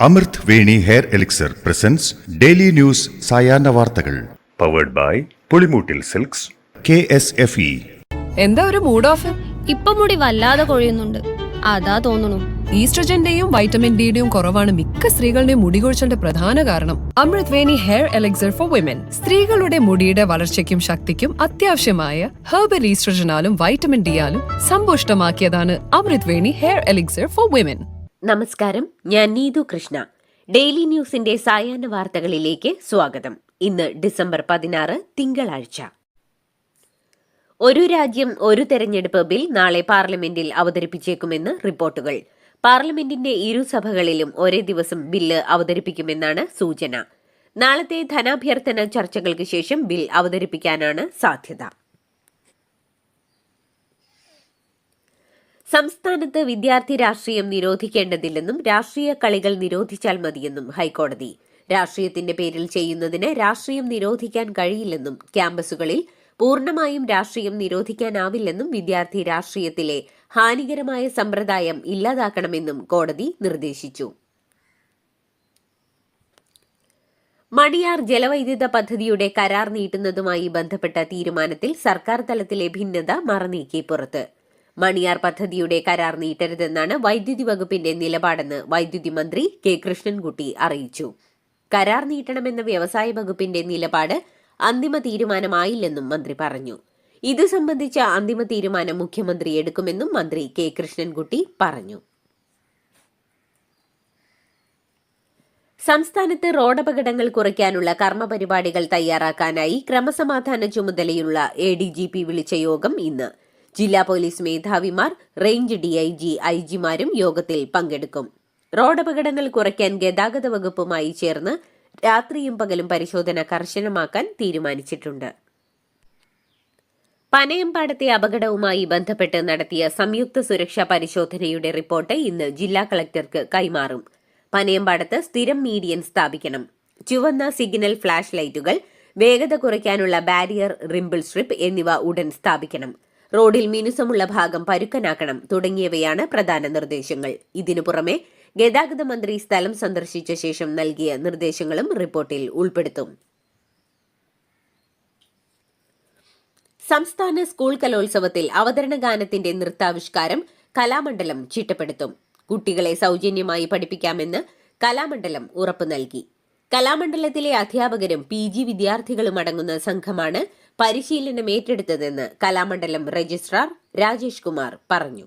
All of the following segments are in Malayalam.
അമൃത് Veni hair elixir presents daily news സായാഹ്ന വാർത്തകൾ powered by Pulimoottil silks KSFE. എന്താ ഒരു മൂഡ് ഓഫ്? ഇപ്പൊ മുടി വല്ലാതെ കൊഴിയുന്നുണ്ട്, അതാ തോന്നുന്നു. ഈസ്ട്രജന്റെയും വൈറ്റമിൻ ഡിയുടെയും കുറവാണ് മിക്ക സ്ത്രീകളുടെയും മുടി കൊഴിച്ചലിന്റെ പ്രധാന കാരണം. അമൃത് Veni hair elixir for women സ്ത്രീകളുടെ മുടിയുടെ വളർച്ചയ്ക്കും ശക്തിക്കും അത്യാവശ്യമായ herbal ഈസ്ട്രജനാലും vitamin ഡിയാലും സമ്പുഷ്ടമാക്കിയതാണ് Amrit Veni hair elixir for women. നമസ്കാരം, ഞാൻ നീതു കൃഷ്ണ. ഡെയിലി ന്യൂസിന്റെ സായാഹ്ന വാർത്തകളിലേക്ക് സ്വാഗതം. ഇന്ന് ഡിസംബർ 16 തിങ്കളാഴ്ച. ഒരു രാജ്യം ഒരു തെരഞ്ഞെടുപ്പ് ബിൽ നാളെ പാർലമെന്റിൽ അവതരിപ്പിച്ചേക്കുമെന്ന് റിപ്പോർട്ടുകൾ. പാർലമെന്റിന്റെ ഇരുസഭകളിലും ഒരേ ദിവസം ബില്ല് അവതരിപ്പിക്കുമെന്നാണ് സൂചന. നാളത്തെ ധനാഭ്യർത്ഥന ചർച്ചകൾക്ക് ശേഷം ബിൽ അവതരിപ്പിക്കാനാണ് സാധ്യത. സംസ്ഥാനത്ത് വിദ്യാർത്ഥി രാഷ്ട്രീയം നിരോധിക്കേണ്ടതില്ലെന്നും രാഷ്ട്രീയ കളികൾ നിരോധിച്ചാൽ മതിയെന്നും ഹൈക്കോടതി. രാഷ്ട്രീയത്തിന്റെ പേരിൽ ചെയ്യുന്നതിന് രാഷ്ട്രീയം നിരോധിക്കാൻ കഴിയില്ലെന്നും ക്യാമ്പസുകളിൽ പൂർണ്ണമായും രാഷ്ട്രീയം നിരോധിക്കാനാവില്ലെന്നും വിദ്യാർത്ഥി രാഷ്ട്രീയത്തിലെ ഹാനികരമായ സമ്പ്രദായം ഇല്ലാതാക്കണമെന്നും കോടതി നിർദ്ദേശിച്ചു. മണിയാർ ജലവൈദ്യുത പദ്ധതിയുടെ കരാർ നീട്ടുന്നതുമായി ബന്ധപ്പെട്ട തീരുമാനത്തിൽ സർക്കാർ തലത്തിലെ ഭിന്നത മറനീക്കി പുറത്ത്. മണിയാർ പദ്ധതിയുടെ കരാർ നീട്ടരുതെന്നാണ് വൈദ്യുതി വകുപ്പിന്റെ നിലപാടെന്ന് വൈദ്യുതി മന്ത്രി കെ കൃഷ്ണൻകുട്ടി അറിയിച്ചു. കരാർ നീട്ടണമെന്ന വ്യവസായ വകുപ്പിന്റെ നിലപാട് അന്തിമ തീരുമാനമായില്ലെന്നും മന്ത്രി പറഞ്ഞു. ഇതു സംബന്ധിച്ച അന്തിമ തീരുമാനം മുഖ്യമന്ത്രി എടുക്കുമെന്നും മന്ത്രി കെ കൃഷ്ണൻകുട്ടി പറഞ്ഞു. സംസ്ഥാനത്ത് റോഡപകടങ്ങൾ കുറയ്ക്കാനുള്ള കർമ്മപരിപാടികൾ തയ്യാറാക്കാനായി ക്രമസമാധാന ചുമതലയുള്ള ADGP വിളിച്ച യോഗം ഇന്ന്. ജില്ലാ പോലീസ് മേധാവിമാർ, റേഞ്ച് DIG, IG-മാരും യോഗത്തിൽ പങ്കെടുക്കും. റോഡപകടങ്ങൾ കുറയ്ക്കാൻ ഗതാഗത വകുപ്പുമായി ചേർന്ന് രാത്രിയും പകലും പരിശോധന കർശനമാക്കാൻ തീരുമാനിച്ചിട്ടുണ്ട്. പനയമ്പാടത്തെ അപകടവുമായി ബന്ധപ്പെട്ട് നടത്തിയ സംയുക്ത സുരക്ഷാ പരിശോധനയുടെ റിപ്പോർട്ട് ഇന്ന് ജില്ലാ കളക്ടർക്ക് കൈമാറും. പനയമ്പാടത്ത് സ്ഥിരം മീഡിയൻ സ്ഥാപിക്കണം, ചുവന്ന സിഗ്നൽ ഫ്ലാഷ് ലൈറ്റുകൾ, വേഗത കുറയ്ക്കാനുള്ള ബാരിയർ, റിംബിൾ സ്ട്രിപ്പ് എന്നിവ ഉടൻ സ്ഥാപിക്കണം. റോഡിൽ മിനുസമുള്ള ഭാഗം പരുക്കനാക്കണം തുടങ്ങിയവയാണ് പ്രധാന നിർദ്ദേശങ്ങൾ. ഇതിനു പുറമെ ഗതാഗത മന്ത്രി സ്ഥലം സന്ദർശിച്ച ശേഷം നൽകിയ നിർദ്ദേശങ്ങളും റിപ്പോർട്ടിൽ ഉൾപ്പെടുത്തും. സംസ്ഥാന സ്കൂൾ കലോത്സവത്തിൽ അവതരണ ഗാനത്തിന്റെ നൃത്താവിഷ്കാരം കലാമണ്ഡലം ചിട്ടപ്പെടുത്തും. കുട്ടികളെ സൗജന്യമായി പഠിപ്പിക്കാമെന്ന് കലാമണ്ഡലം ഉറപ്പു നൽകി. കലാമണ്ഡലത്തിലെ അധ്യാപകരും PG വിദ്യാർത്ഥികളും അടങ്ങുന്ന സംഘമാണ് പരിശീലനം ഏറ്റെടുത്തതെന്ന് കലാമണ്ഡലം രജിസ്ട്രാർ രാജേഷ് കുമാർ പറഞ്ഞു.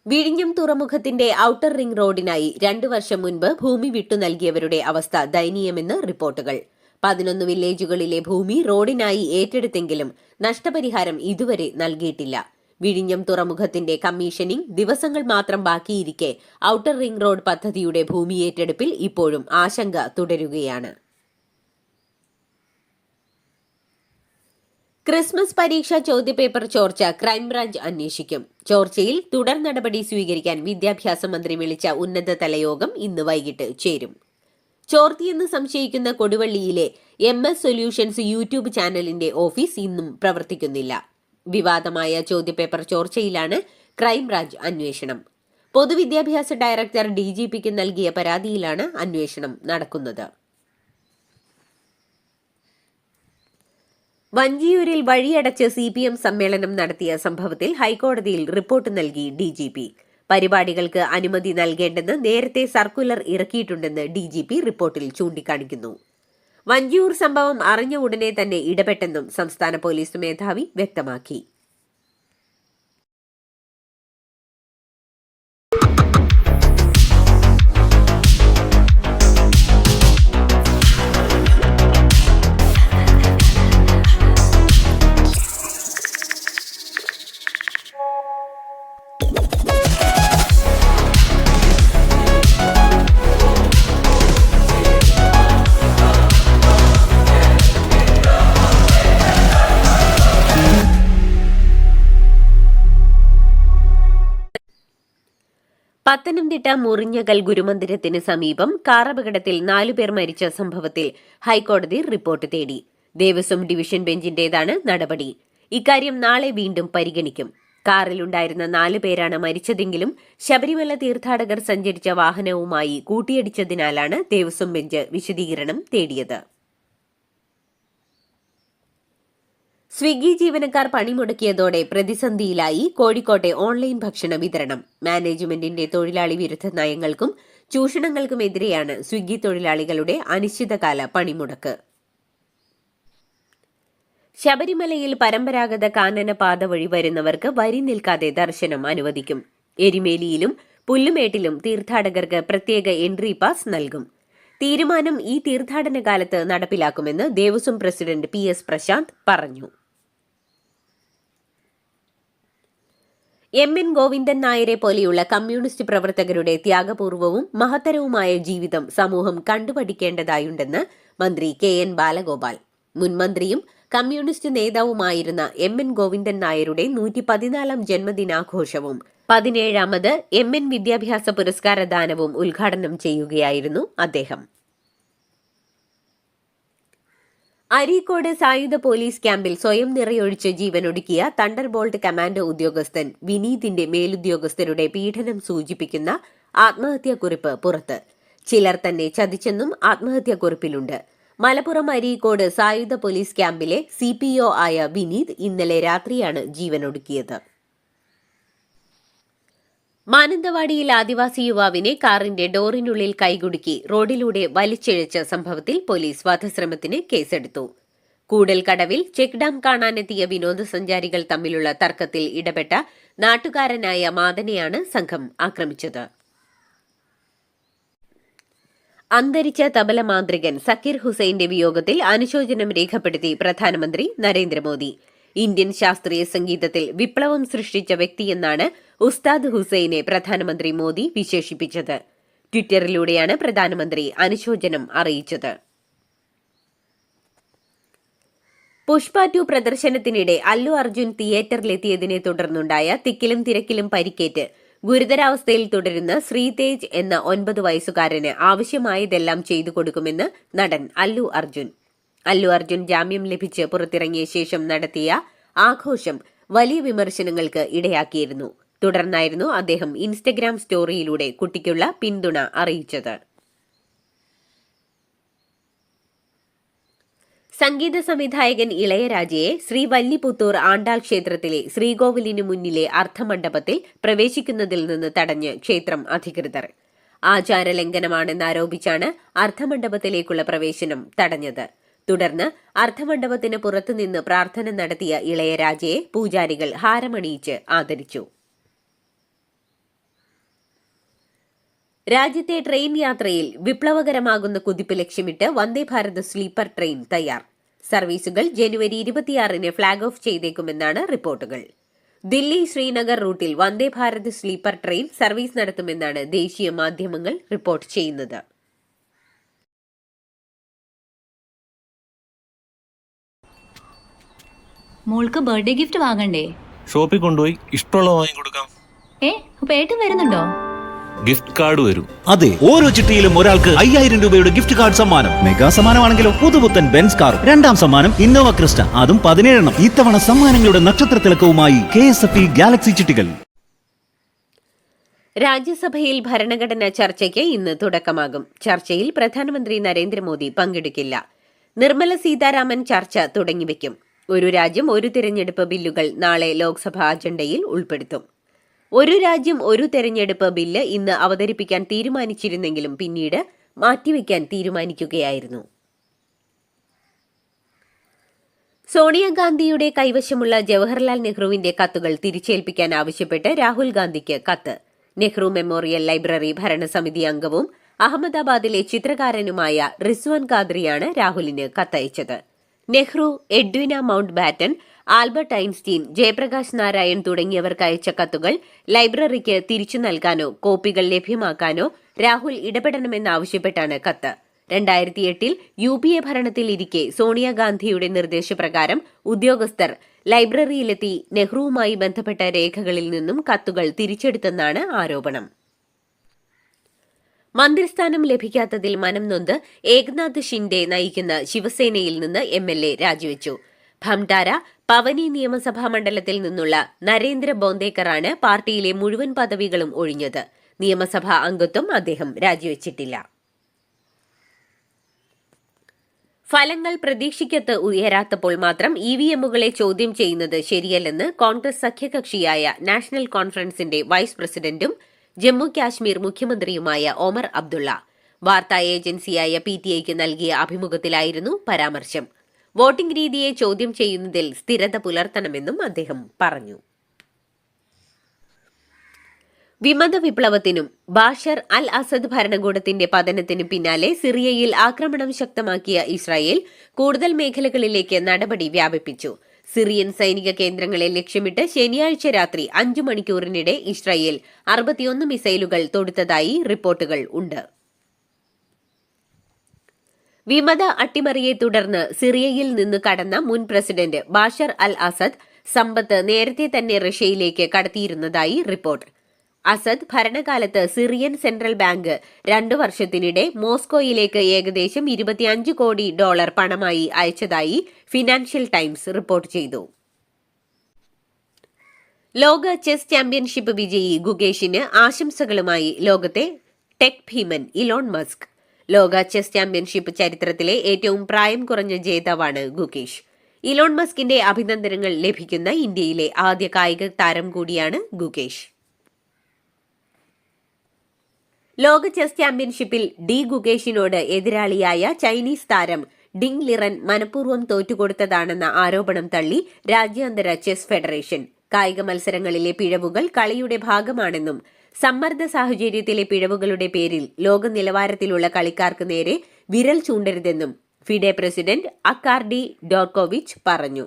വിഴിഞ്ഞം തുറമുഖത്തിന്റെ ഔട്ടർ റിംഗ് റോഡിനായി 2 വർഷം മുൻപ് ഭൂമി വിട്ടു നൽകിയവരുടെ അവസ്ഥ ദയനീയമെന്ന് റിപ്പോർട്ടുകൾ. 11 വില്ലേജുകളിലെ ഭൂമി റോഡിനായി ഏറ്റെടുത്തെങ്കിലും നഷ്ടപരിഹാരം ഇതുവരെ നൽകിയിട്ടില്ല. വിഴിഞ്ഞം തുറമുഖത്തിന്റെ കമ്മീഷനിംഗ് ദിവസങ്ങൾ മാത്രം ബാക്കിയിരിക്കെ ഔട്ടർ റിംഗ് റോഡ് പദ്ധതിയുടെ ഭൂമി ഏറ്റെടുപ്പിൽ ഇപ്പോഴും ആശങ്ക തുടരുകയാണ്. ക്രിസ്മസ് പരീക്ഷാ ചോദ്യപേപ്പർ ചോർച്ച ക്രൈംബ്രാഞ്ച് അന്വേഷിക്കും. ചോർച്ചയിൽ തുടർ നടപടി സ്വീകരിക്കാൻ വിദ്യാഭ്യാസ മന്ത്രി വിളിച്ച ഉന്നതതല യോഗം ഇന്ന് വൈകിട്ട് ചേരും. ചോർത്തിയെന്ന് സംശയിക്കുന്ന കൊടുവള്ളിയിലെ MS സൊല്യൂഷൻസ് യൂട്യൂബ് ചാനലിന്റെ ഓഫീസ് ഇന്നും പ്രവർത്തിക്കുന്നില്ല. വിവാദമായ ചോദ്യപേപ്പർ ചോർച്ചയിലാണ് ക്രൈംബ്രാഞ്ച് അന്വേഷണം. പൊതുവിദ്യാഭ്യാസ ഡയറക്ടർ DGPക്ക് നൽകിയ പരാതിയിലാണ് അന്വേഷണം നടക്കുന്നത്. വഞ്ചിയൂരിൽ വഴിയടച്ച് CPM സമ്മേളനം നടത്തിയ സംഭവത്തിൽ ഹൈക്കോടതിയിൽ റിപ്പോർട്ട് നൽകി DGP. പരിപാടികൾക്ക് അനുമതി നൽകേണ്ടെന്ന് നേരത്തെ സർക്കുലർ ഇറക്കിയിട്ടുണ്ടെന്ന് DGP റിപ്പോർട്ടിൽ ചൂണ്ടിക്കാണിക്കുന്നു. വഞ്ചിയൂർ സംഭവം അറിഞ്ഞ ഉടനെ തന്നെ ഇടപെട്ടെന്നും സംസ്ഥാന പോലീസ് മേധാവി വ്യക്തമാക്കി. പത്തനംതിട്ട മുറിഞ്ഞകൽ ഗുരുമന്ദിരത്തിന് സമീപം കാറപകടത്തിൽ 4 പേർ മരിച്ച സംഭവത്തിൽ ഹൈക്കോടതി റിപ്പോർട്ട് തേടി. ദേവസ്വം ഡിവിഷൻ ബെഞ്ചിന്റേതാണ് നടപടി. ഇക്കാര്യം നാളെ വീണ്ടും പരിഗണിക്കും. കാറിലുണ്ടായിരുന്ന 4 പേരാണ് മരിച്ചതെങ്കിലും ശബരിമല തീർത്ഥാടകർ സഞ്ചരിച്ച വാഹനവുമായി കൂട്ടിയിടിച്ചതിനാലാണ് ദേവസ്വം ബെഞ്ച് വിശദീകരണം തേടിയത്. സ്വിഗ്ഗി ജീവനക്കാർ പണിമുടക്കിയതോടെ പ്രതിസന്ധിയിലായി കോഴിക്കോട്ടെ ഓൺലൈൻ ഭക്ഷണ വിതരണം. മാനേജ്മെന്റിന്റെ തൊഴിലാളി വിരുദ്ധ നയങ്ങൾക്കും ചൂഷണങ്ങൾക്കുമെതിരെയാണ് സ്വിഗ്ഗി തൊഴിലാളികളുടെ അനിശ്ചിതകാല പണിമുടക്ക്. ശബരിമലയിൽ പരമ്പരാഗത കാനനപാത വഴി വരുന്നവർക്ക് വരി നിൽക്കാതെ ദർശനം അനുവദിക്കും. എരിമേലിയിലും പുല്ലുമേട്ടിലും തീർത്ഥാടകർക്ക് പ്രത്യേക എൻട്രി പാസ് നൽകും. തീരുമാനം ഈ തീർത്ഥാടന കാലത്ത് നടപ്പിലാക്കുമെന്ന് ദേവസ്വം പ്രസിഡന്റ് PS പ്രശാന്ത് പറഞ്ഞു. MN ഗോവിന്ദൻ നായരെ പോലെയുള്ള കമ്മ്യൂണിസ്റ്റ് പ്രവർത്തകരുടെ ത്യാഗപൂർവവും മഹത്തരവുമായ ജീവിതം സമൂഹം കണ്ടുപഠിക്കേണ്ടതായുണ്ടെന്ന് മന്ത്രി KN ബാലഗോപാൽ. മുൻമന്ത്രിയും കമ്മ്യൂണിസ്റ്റ് നേതാവുമായിരുന്ന MN ഗോവിന്ദൻ നായരുടെ 114ാം ജന്മദിനാഘോഷവും 17ാമത് MN വിദ്യാഭ്യാസ പുരസ്കാര ദാനവും ഉദ്ഘാടനം ചെയ്യുകയായിരുന്നു അദ്ദേഹം. അരീക്കോട് സായുധ പോലീസ് ക്യാമ്പിൽ സ്വയം നിറയൊഴിച്ച് ജീവനൊടുക്കിയ തണ്ടർബോൾട്ട് കമാൻഡോ ഉദ്യോഗസ്ഥൻ വിനീതിന്റെ മേലുദ്യോഗസ്ഥരുടെ പീഡനം സൂചിപ്പിക്കുന്ന ആത്മഹത്യാക്കുറിപ്പ് പുറത്ത്. ചിലർ തന്നെ ചതിച്ചെന്നും ആത്മഹത്യാക്കുറിപ്പിലുണ്ട്. മലപ്പുറം അരീക്കോട് സായുധ പോലീസ് ക്യാമ്പിലെ CPO ആയ വിനീത് ഇന്നലെ രാത്രിയാണ് ജീവനൊടുക്കിയത്. മാനന്തവാടിയിൽ ആദിവാസി യുവാവിനെ കാറിന്റെ ഡോറിനുള്ളിൽ കൈകുടുക്കി റോഡിലൂടെ വലിച്ചിഴച്ച സംഭവത്തിൽ പോലീസ് വധശ്രമത്തിന് കേസെടുത്തു. കൂടൽക്കടവിൽ ചെക്ക് ഡാം കാണാനെത്തിയ വിനോദസഞ്ചാരികൾ തമ്മിലുള്ള തർക്കത്തിൽ ഇടപെട്ട നാട്ടുകാരനായ മാദനെയാണ് സംഘം ആക്രമിച്ചത്. അന്തരിച്ച തബല മാന്ത്രികൻ സക്കീർ ഹുസൈന്റെ വിയോഗത്തിൽ അനുശോചനം രേഖപ്പെടുത്തി പ്രധാനമന്ത്രി നരേന്ദ്രമോദി. ഇന്ത്യൻ ശാസ്ത്രീയ സംഗീതത്തിൽ വിപ്ലവം സൃഷ്ടിച്ച വ്യക്തിയെന്നാണ് ഉസ്താദ് ഹുസൈനെ പ്രധാനമന്ത്രി മോദി വിശേഷിപ്പിച്ചത്. ട്വിറ്ററിലൂടെയാണ് പ്രധാനമന്ത്രി അനുശോചനം അറിയിച്ചത്. പുഷ്പ 2 പ്രദർശനത്തിനിടെ അല്ലു അർജുൻ തിയേറ്ററിലെത്തിയതിനെ തുടർന്നുണ്ടായ തിക്കിലും തിരക്കിലും പരിക്കേറ്റ് ഗുരുതരാവസ്ഥയിൽ തുടരുന്ന ശ്രീതേജ് എന്ന 9 വയസ്സുകാരന് ആവശ്യമായതെല്ലാം ചെയ്തു കൊടുക്കുമെന്ന് നടൻ അല്ലു അർജുൻ. അല്ലു അർജുൻ ജാമ്യം ലഭിച്ച് പുറത്തിറങ്ങിയ ശേഷം നടത്തിയ ആഘോഷം വലിയ വിമർശനങ്ങൾക്ക് ഇടയാക്കിയിരുന്നു. തുടർന്നായിരുന്നു അദ്ദേഹം ഇൻസ്റ്റഗ്രാം സ്റ്റോറിയിലൂടെ കുട്ടിക്കുള്ള പിന്തുണ അറിയിച്ചത്. സംഗീത സംവിധായകൻ ഇളയരാജയെ ശ്രീവല്ലിപുത്തൂർ ആണ്ടാൾ ക്ഷേത്രത്തിലെ ശ്രീകോവിലിനു മുന്നിലെ അർദ്ധമണ്ഡപത്തിൽ പ്രവേശിക്കുന്നതിൽ നിന്ന് തടഞ്ഞ് ക്ഷേത്രം അധികൃതർ. ആചാരലംഘനമാണെന്നാരോപിച്ചാണ് അർദ്ധമണ്ഡപത്തിലേക്കുള്ള പ്രവേശനം തടഞ്ഞത്. തുടർന്ന് അർദ്ധമണ്ഡപത്തിന് പുറത്തുനിന്ന് പ്രാർത്ഥന നടത്തിയ ഇളയരാജയെ പൂജാരികൾ ഹാരമണിയിച്ച് ആദരിച്ചു. രാജ്യത്തെ ട്രെയിൻ യാത്രയിൽ വിപ്ലവകരമാകുന്ന കുതിപ്പ് ലക്ഷ്യമിട്ട് വന്ദേ ഭാരത് സ്ലീപ്പർ ട്രെയിൻ തയ്യാർ. സർവീസുകൾ ജനുവരി 26-ന് ഫ്ളാഗ് ഓഫ് ചെയ്തേക്കുമെന്നാണ് റിപ്പോർട്ടുകൾ. ദില്ലി ശ്രീനഗർ റൂട്ടിൽ Vande Bharat sleeper train service നടത്തുമെന്നാണ് ദേശീയ മാധ്യമങ്ങൾ റിപ്പോർട്ട് ചെയ്യുന്നത്. മോൾക്ക് ബർത്ത്ഡേ ഗിഫ്റ്റ് വാങ്ങണ്ടേ? ഷോപ്പിൽ കൊണ്ടുപോയി ഇഷ്ടമുള്ളത് വാങ്ങിക്കൊടുക്കാം. അപ്പൊ ഏട്ടൻ വരുന്നുണ്ടോ? ഗിഫ്റ്റ് കാർഡ് വരും. അതെ, ഓരോ ചിട്ടിയിലും ഒരാൾക്ക് 5000 രൂപയുടെ ഗിഫ്റ്റ് കാർഡ് സമ്മാനം. മെഗാ സമ്മാനമാണെങ്കിലോ പുതുപുത്തൻ ബെൻസ് കാർ. 2ാം സമ്മാനം ഇന്നോവ ക്രിസ്റ്റ, അതും 17 ഇത്തവണ സമ്മാനങ്ങളുടെ നക്ഷത്ര തിളക്കവുമായി KSFE ഗാലക്സി ചിട്ടികൾ. രാജ്യസഭയിൽ ഭരണഘടനാ ചർച്ചയ്ക്ക് ഇന്ന് തുടക്കമാകും. ചർച്ചയിൽ പ്രധാനമന്ത്രി നരേന്ദ്രമോദി പങ്കെടുക്കില്ല. നിർമ്മല സീതാരാമൻ ചർച്ച തുടങ്ങിവെക്കും. ഒരു രാജ്യം ഒരു തിരഞ്ഞെടുപ്പ് ബില്ലുകൾ നാളെ ലോക്സഭാ അജണ്ടയിൽ ഉൾപ്പെടുത്തും. ഒരു രാജ്യം ഒരു തെരഞ്ഞെടുപ്പ് ബില്ല് ഇന്ന് അവതരിപ്പിക്കാൻ തീരുമാനിച്ചിരുന്നെങ്കിലും പിന്നീട് മാറ്റിവെക്കാൻ തീരുമാനിക്കുകയായിരുന്നു. സോണിയാഗാന്ധിയുടെ കൈവശമുള്ള ജവഹർലാൽ നെഹ്റുവിന്റെ കത്തുകൾ തിരിച്ചേൽപ്പിക്കാൻ ആവശ്യപ്പെട്ട് രാഹുൽ ഗാന്ധിക്ക് കത്ത്. നെഹ്റു മെമ്മോറിയൽ ലൈബ്രറി ഭരണസമിതി അംഗവും അഹമ്മദാബാദിലെ ചിത്രകാരനുമായ റിസ്വാൻ ഖാദ്രിയാണ് രാഹുലിന് കത്തയച്ചത്. Nehru, Edwina Mountbatten, Albert Einstein, Jayaprakash Narayan തുടങ്ങിയവർക്ക് അയച്ച കത്തുകൾ ലൈബ്രറിക്ക് തിരിച്ചു നൽകാനോ കോപ്പികൾ ലഭ്യമാക്കാനോ രാഹുൽ ഇടപെടണമെന്നാവശ്യപ്പെട്ടാണ് കത്ത്. 2008-ൽ UPA ഭരണത്തിലിരിക്കെ സോണിയാഗാന്ധിയുടെ നിർദ്ദേശപ്രകാരം ഉദ്യോഗസ്ഥർ ലൈബ്രറിയിലെത്തി നെഹ്റുവുമായി ബന്ധപ്പെട്ട രേഖകളിൽ നിന്നും കത്തുകൾ തിരിച്ചെടുത്തെന്നാണ് ആരോപണം. മന്ത്രിസ്ഥാനം ലഭിക്കാത്തതിൽ മനം നൊന്ത് ഏക്നാഥ് ഷിൻഡെ നയിക്കുന്ന ശിവസേനയിൽ നിന്ന് MLA രാജിവെച്ചു. ഭംഡാര, പവനി നിയമസഭാ മണ്ഡലത്തിൽ നിന്നുള്ള നരേന്ദ്ര ബോന്ദേക്കറാണ് പാർട്ടിയിലെ മുഴുവൻ പദവികളും ഒഴിഞ്ഞത്. നിയമസഭാ അംഗത്വം അദ്ദേഹം രാജിവെച്ചിട്ടില്ല. ഫലങ്ങൾ പ്രതീക്ഷിക്കത്ത് ഉയരാത്തപ്പോൾ മാത്രം ഇവിഎമ്മുകളെ ചോദ്യം ചെയ്യുന്നത് ശരിയല്ലെന്ന് കോൺഗ്രസ് സഖ്യകക്ഷിയായ നാഷണൽ കോൺഫറൻസിന്റെ വൈസ് പ്രസിഡന്റും ജമ്മു കാശ്മീർ മുഖ്യമന്ത്രിയുമായ ഒമർ അബ്ദുള്ള വാർത്താ ഏജൻസിയായ PTIക്ക് നൽകിയ അഭിമുഖത്തിലായിരുന്നു പരാമർശം. വോട്ടിംഗ് രീതിയെ ചോദ്യം ചെയ്യുന്നതിൽ സ്ഥിരത പുലർത്തണമെന്നും അദ്ദേഹം പറഞ്ഞു. വിമത വിപ്ലവത്തിനും ബാഷർ അൽ അസദ് ഭരണകൂടത്തിന്റെ പതനത്തിനും പിന്നാലെ സിറിയയിൽ ആക്രമണം ശക്തമാക്കിയ ഇസ്രായേൽ കൂടുതൽ മേഖലകളിലേക്ക് നടപടി വ്യാപിപ്പിച്ചു. സിറിയൻ സൈനിക കേന്ദ്രങ്ങളെ ലക്ഷ്യമിട്ട് ശനിയാഴ്ച രാത്രി 5 മണിക്കൂറിനിടെ ഇസ്രായേൽ 61 മിസൈലുകൾ തൊടുത്തതായി റിപ്പോർട്ടുകൾ ഉണ്ട്. വിമത അട്ടിമറിയെ തുടർന്ന് സിറിയയിൽ നിന്ന് കടന്ന മുൻ പ്രസിഡന്റ് ബാഷർ അൽ അസദ് സമ്പത്ത് നേരത്തെ തന്നെ റഷ്യയിലേക്ക് കടത്തിയിരുന്നതായി റിപ്പോർട്ട്. അസദ് ഭരണകാലത്ത് സിറിയൻ സെൻട്രൽ ബാങ്ക് 2 വർഷത്തിനിടെ മോസ്കോയിലേക്ക് ഏകദേശം $25 കോടി പണമായി അയച്ചതായി ഫിനാൻഷ്യൽ ടൈംസ് റിപ്പോർട്ട് ചെയ്തു. ലോക ചെസ് ചാമ്പ്യൻഷിപ്പ് വിജയി ഗുകേഷിന് ആശംസകളുമായി ലോകത്തെ ടെക് ഭീമൻ ഇലോൺ മസ്ക്. ലോക ചെസ് ചാമ്പ്യൻഷിപ്പ് ചരിത്രത്തിലെ ഏറ്റവും പ്രായം കുറഞ്ഞ ജേതാവാണ് ഗുകേഷ്. ഇലോൺ മസ്കിന്റെ അഭിനന്ദനങ്ങൾ ലഭിക്കുന്ന ഇന്ത്യയിലെ ആദ്യ കായിക താരം കൂടിയാണ് ഗുകേഷ്. ലോക ചെസ് ചാമ്പ്യൻഷിപ്പിൽ ഗുകേഷിനോട് എതിരാളിയായ ചൈനീസ് താരം ഡിങ് ലിറൻ മനഃപൂർവ്വം തോറ്റുകൊടുത്തതാണെന്ന ആരോപണം തള്ളി രാജ്യാന്തര ചെസ് ഫെഡറേഷൻ. കായിക മത്സരങ്ങളിലെ പിഴവുകൾ കളിയുടെ ഭാഗമാണെന്നും സമ്മർദ്ദ സാഹചര്യത്തിലെ പിഴവുകളുടെ പേരിൽ ലോക നിലവാരത്തിലുള്ള കളിക്കാർക്ക് നേരെ വിരൽ ചൂണ്ടരുതെന്നും ഫിഡെ പ്രസിഡന്റ് അക്കാർഡി ഡോർക്കോവിച്ച് പറഞ്ഞു.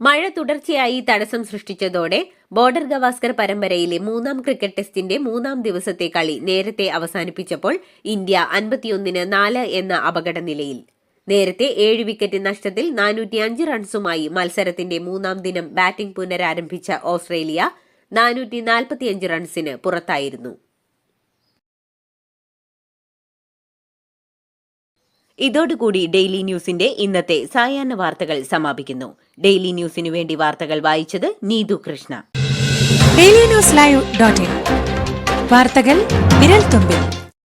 മഴ തുടർച്ചയായി തടസ്സം സൃഷ്ടിച്ചതോടെ ബോർഡർ ഗവാസ്കർ പരമ്പരയിലെ 3ാം ക്രിക്കറ്റ് ടെസ്റ്റിന്റെ 3ാം ദിവസത്തെ കളി നേരത്തെ അവസാനിപ്പിച്ചപ്പോൾ ഇന്ത്യ 51-4 എന്ന അപകടനിലയിൽ. നേരത്തെ 7 വിക്കറ്റ് നഷ്ടത്തിൽ 405 റൺസുമായി മത്സരത്തിന്റെ 3ാം ദിനം ബാറ്റിംഗ് പുനരാരംഭിച്ച ഓസ്ട്രേലിയ 445 റൺസിന് പുറത്തായിരുന്നു. ഇതോടുകൂടി ഡെയിലി ന്യൂസിന്റെ ഇന്നത്തെ സായാഹ്ന വാർത്തകൾ സമാപിക്കുന്നു. ഡെയിലി ന്യൂസിനു വേണ്ടി വാർത്തകൾ വായിച്ചത് നീതു കൃഷ്ണ. DailyNewsLive.in വാർത്തകൾ വിരൽ തുമ്പിൽ.